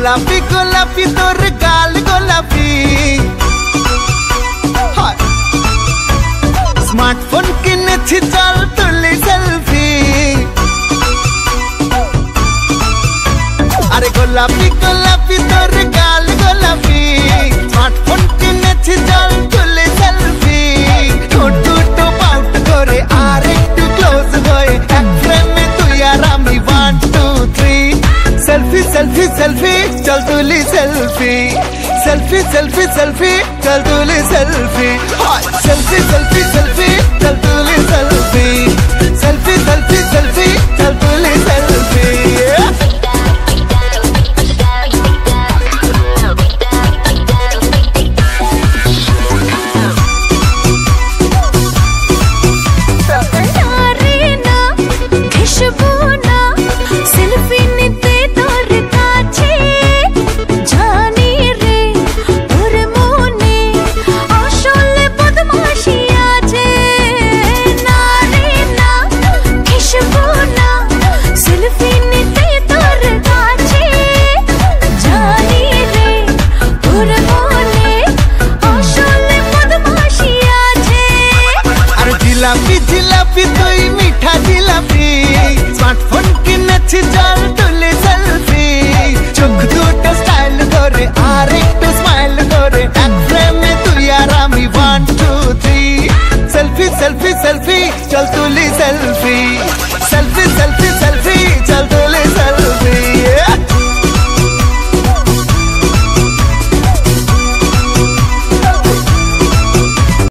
গোলাপি গোলাপি তোর গাল গোলাপি স্মার্টফোন কিনেছি চল তুলি সেলফি আরে গোলাপি গোলাপি তোর গাল গোলাপি স্মার্টফোন কিনেছি চল তুলি সেলফি ঠোঁট দুটো পাউট করে আর একটু ক্লোজ হয়ে এক ফ্রেমে তুই আর আমি 1 2 3 সেলফি সেলফি সেলফি চল তুলি সেলফি সেলফি সেলফি সেলফি চল তুলি সেলফি সেলফি সেলফি সেলফি চল তুলি সেলফি সেলফি সেলফি সেলফি চল তুলি সেলফি জিলাপি জিলাপি তুই মিঠা জিলাপি স্মার্টফোন কিনেছি চল তুলি সেলফি চোখ দুটো স্টাইল করে আর